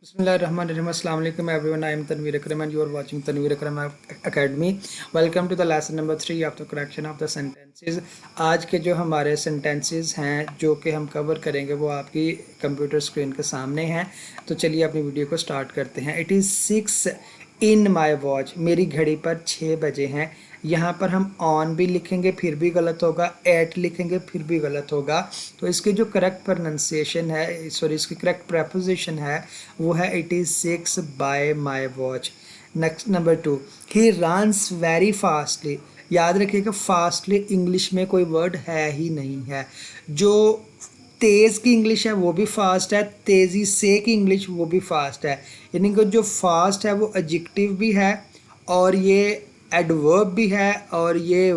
Bismillahirrahmanirrahim. Assalamu alaikum everyone. I am Tanveer Akram and you are watching Tanveer Akram Academy. Welcome to the lesson number 3 of the correction of the sentences. आज के जो हमारे sentences हैं जो कि हम cover करेंगे वो आपकी कंप्यूटर स्क्रीन के सामने हैं। तो चलिए अपनी वीडियो को स्टार्ट करते हैं। It is 6 in my watch. मेरी घड़ी पर 6 बजे हैं। यहाँ पर हम ऑन भी लिखेंगे फिर भी गलत होगा, एट लिखेंगे फिर भी गलत होगा। तो इसकी जो करेक्ट प्रोनाउंसिएशन है, सॉरी इसकी करेक्ट प्रेपोजिशन है वो है it is 6 bye my watch. Next number 2, he runs very fastly. याद रखिएगा फास्टली इंग्लिश में कोई वर्ड है ही नहीं है। जो तेज़ की इंग्लिश है वो भी फास्ट है, तेज़ी से की इंग्लिश वो भी फास्ट है। यानी कि जो फास्ट है वो एडजेक्टिव भी है और ये एडवर्ब भी है और ये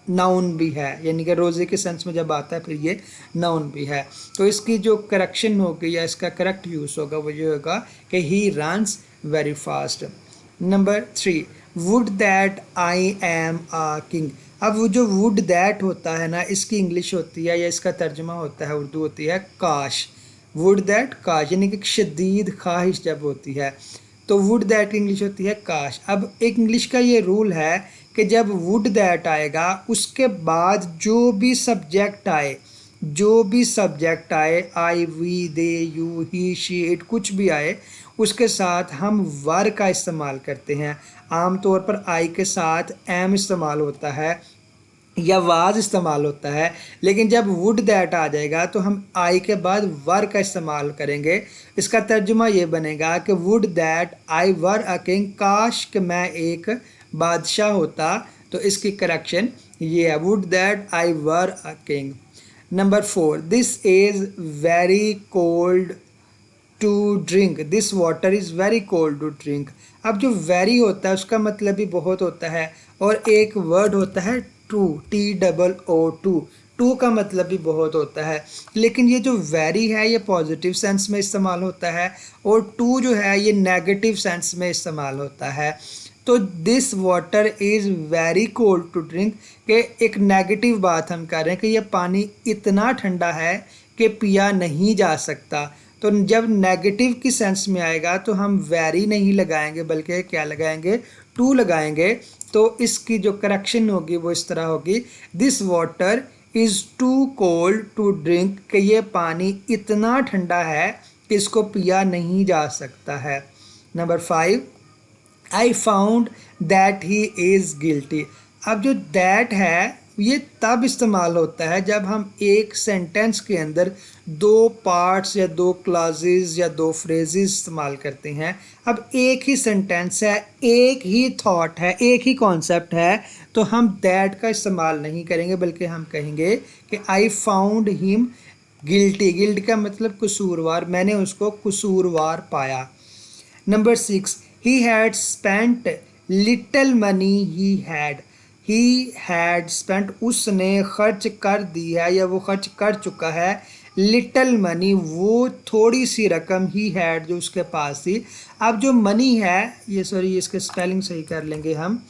नाउन भी है, यानी कि रोज़े के सेंस में जब आता है फिर ये नाउन भी है। तो इसकी जो करेक्शन होगी या इसका करेक्ट यूज़ होगा वो ये होगा कि he runs very fast. Number 3, would that I am a king. अब वो जो वुड दैट होता है ना, इसकी इंग्लिश होती है या इसका तर्जुमा होता है, उर्दू होती है काश। वुड दैट काश, यानी कि शदीद ख्वाहिश जब होती है तो वुड दैट इंग्लिश होती है काश। अब एक इंग्लिश का ये रूल है कि जब वुड दैट आएगा उसके बाद जो भी सब्जेक्ट आए, I we they you he she it कुछ भी आए, उसके साथ हम वर का इस्तेमाल करते हैं। आमतौर पर आई के साथ एम इस्तेमाल होता है या वाज इस्तेमाल होता है, लेकिन जब वुड दैट आ जाएगा तो हम आई के बाद वर का इस्तेमाल करेंगे। इसका तर्जुमा ये बनेगा कि would that I were a king, काश कि मैं एक बादशाह होता। तो इसकी करेक्शन ये है, would that I were a king. Number 4, this is very cold to drink, this water is very cold to drink. अब जो वेरी होता है उसका मतलब भी बहुत होता है और एक वर्ड होता है टू, TOO, टू का मतलब भी बहुत होता है। लेकिन ये जो वेरी है ये पॉजिटिव सेंस में इस्तेमाल होता है और टू जो है ये नेगेटिव सेंस में इस्तेमाल होता है। तो this water is very cold to drink के एक नेगेटिव बात हम कर रहे हैं कि यह पानी इतना ठंडा है कि पिया नहीं जा सकता। तो जब नेगेटिव की सेंस में आएगा तो हम वेरी नहीं लगाएंगे बल्कि क्या लगाएंगे, टू लगाएंगे। तो इसकी जो करेक्शन होगी वो इस तरह होगी, this water is too cold to drink, कि ये पानी इतना ठंडा है कि इसको पिया नहीं जा सकता है। Number 5, I found that he is guilty. अब जो दैट है ये तब इस्तेमाल होता है जब हम एक सेंटेंस के अंदर दो पार्ट्स या दो क्लॉजेज या दो फ्रेजेस इस्तेमाल करते हैं। अब एक ही सेंटेंस है, एक ही थॉट है, एक ही कॉन्सेप्ट है, तो हम दैट का इस्तेमाल नहीं करेंगे बल्कि हम कहेंगे कि I found him guilty. Guilt का मतलब कसूरवार, मैंने उसको कसूरवार पाया। Number 6, he had spent little money he had spent, उसने खर्च कर दिया या वो खर्च कर चुका है, लिटल मनी वो थोड़ी सी रकम, ही हैड जो उसके पास थी। अब जो मनी है ये, सॉरी इसके स्पेलिंग सही कर लेंगे हम,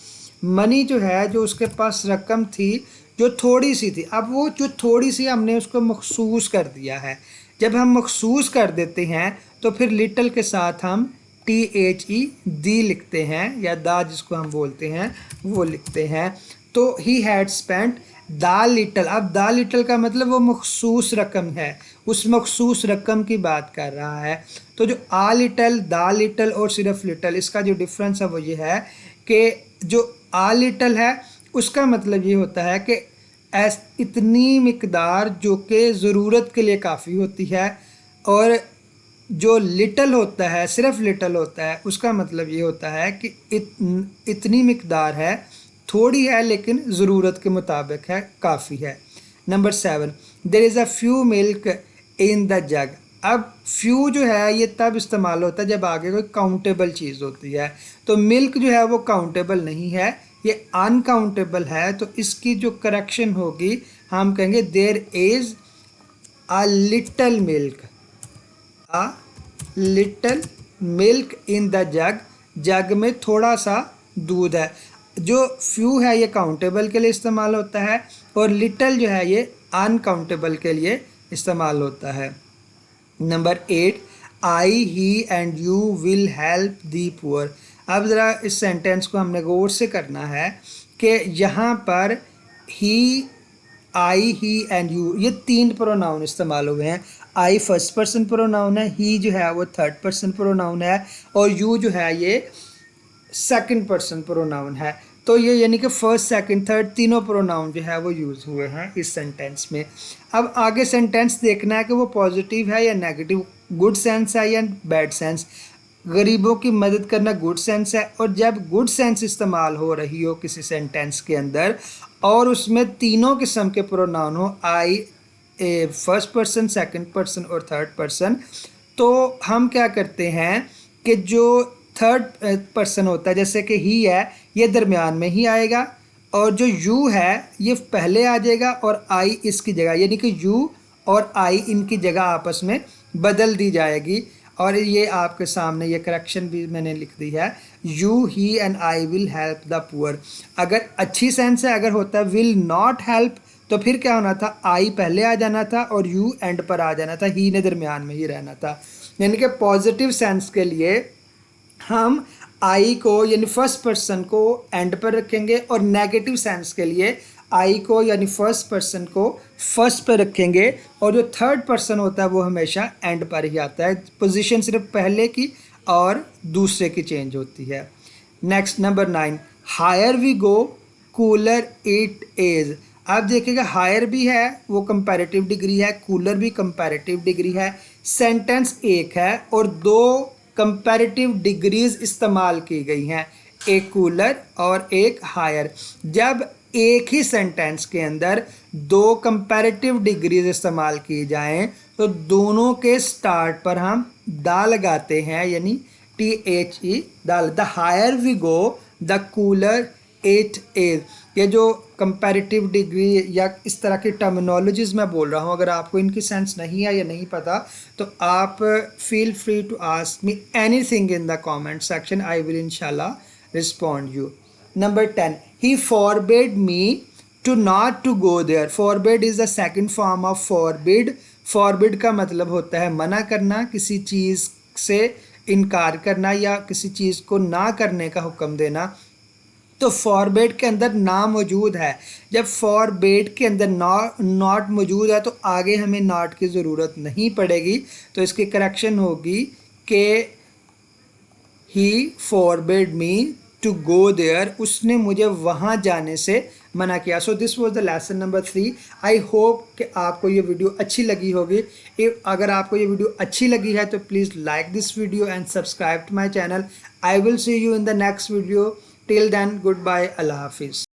मनी जो है जो उसके पास रकम थी जो थोड़ी सी थी, अब वो जो थोड़ी सी हमने उसको मखसूस कर दिया है। जब हम मखसूस कर देते हैं तो फिर लिटल के साथ हम THE दी लिखते हैं या दा जिसको हम बोलते हैं वो लिखते हैं। तो he had spent the little, अब द लिटल का मतलब वो मखसूस रकम है, उस मखसूस रकम की बात कर रहा है। तो जो आ लिटल, द लिटल और सिर्फ लिटल, इसका जो डिफरेंस है वो ये है कि जो आ लिटल है उसका मतलब ये होता है कि इतनी मिकदार जो कि ज़रूरत के लिए काफ़ी होती है, और जो लिटल होता है, सिर्फ लिटल होता है, उसका मतलब ये होता है कि इतनी मिकदार है, थोड़ी है लेकिन ज़रूरत के मुताबिक है, काफ़ी है। Number 7, there is a few milk in the jug. अब फ्यू जो है ये तब इस्तेमाल होता है जब आगे कोई काउंटेबल चीज़ होती है। तो मिल्क जो है वो काउंटेबल नहीं है, ये अनकाउंटेबल है। तो इसकी जो करेक्शन होगी हम कहेंगे there is a little milk, a little milk in the jug, jug में थोड़ा सा दूध है। जो फ्यू है ये काउंटेबल के लिए इस्तेमाल होता है और लिटल जो है ये अनकाउंटेबल के लिए इस्तेमाल होता है। Number 8, I he and you will help the poor. अब ज़रा इस सेंटेंस को हमने गौर से करना है कि यहाँ पर ही, आई ही एंड यू, ये तीन प्रोनाउन इस्तेमाल हुए हैं। आई फर्स्ट पर्सन प्रोनाउन है, ही जो है वो थर्ड पर्सन प्रोनाउन है, और यू जो है ये सेकंड पर्सन प्रोनाउन है। तो ये यानी कि फर्स्ट सेकंड थर्ड तीनों प्रोनाउन जो है वो यूज़ हुए हैं इस सेंटेंस में। अब आगे सेंटेंस देखना है कि वो पॉजिटिव है या नेगेटिव, गुड सेंस है या बैड सेंस। गरीबों की मदद करना गुड सेंस है, और जब गुड सेंस इस्तेमाल हो रही हो किसी सेंटेंस के अंदर और उसमें तीनों किस्म के प्रोनाउन हो, आई फर्स्ट पर्सन सेकंड पर्सन और थर्ड पर्सन, तो हम क्या करते हैं कि जो थर्ड पर्सन होता है जैसे कि ही है, ये दरमियान में ही आएगा, और जो यू है ये पहले आ जाएगा और आई इसकी जगह, यानी कि यू और आई इनकी जगह आपस में बदल दी जाएगी। और ये आपके सामने ये करेक्शन भी मैंने लिख दी है, you he and I will help the poor. अगर अच्छी सेंस है, अगर होता है विल नॉट हेल्प, तो फिर क्या होना था, आई पहले आ जाना था और यू एंड पर आ जाना था, ही ने दरमियान में ही रहना था। यानी कि पॉजिटिव सेंस के लिए हम आई को यानी फर्स्ट पर्सन को एंड पर रखेंगे, और नेगेटिव सेंस के लिए आई को यानी फर्स्ट पर्सन को फर्स्ट पर रखेंगे, और जो थर्ड पर्सन होता है वो हमेशा एंड पर ही आता है। पोजीशन सिर्फ पहले की और दूसरे की चेंज होती है। Next number 9, higher we go cooler it is. अब देखिएगा हायर भी है वो कंपैरेटिव डिग्री है, कूलर भी कंपैरेटिव डिग्री है। सेंटेंस एक है और दो कंपैरेटिव डिग्रीज इस्तेमाल की गई हैं, एक कूलर और एक हायर। जब एक ही सेंटेंस के अंदर दो कंपैरेटिव डिग्रीज इस्तेमाल की जाएं तो दोनों के स्टार्ट पर हम दा लगाते हैं, यानी THE दाल। The higher we go the cooler it is. ये जो कंपैरेटिव डिग्री या इस तरह की टर्मिनोलॉजीज मैं बोल रहा हूँ, अगर आपको इनकी सेंस नहीं है या नहीं पता तो आप feel free to ask me anything in the comment section, I will इंशाल्लाह respond you. Number 10, he forbid me to not to go there. Forbid is the second form of forbid. Forbid का मतलब होता है मना करना, किसी चीज़ से इनकार करना या किसी चीज़ को ना करने का हुक्म देना। तो फॉरबिड के अंदर ना मौजूद है, जब फॉरबिड के अंदर नॉट मौजूद है तो आगे हमें नॉट की ज़रूरत नहीं पड़ेगी, तो इसकी करेक्शन होगी कि he forbid me to go there, उसने मुझे वहाँ जाने से मना किया। So this was the lesson number 3। I hope कि आपको ये वीडियो अच्छी लगी होगी। अगर आपको ये वीडियो अच्छी लगी है तो please like this video and subscribe to my channel. I will see you in the next video. Till then goodbye, अल्लाह हाफिज़।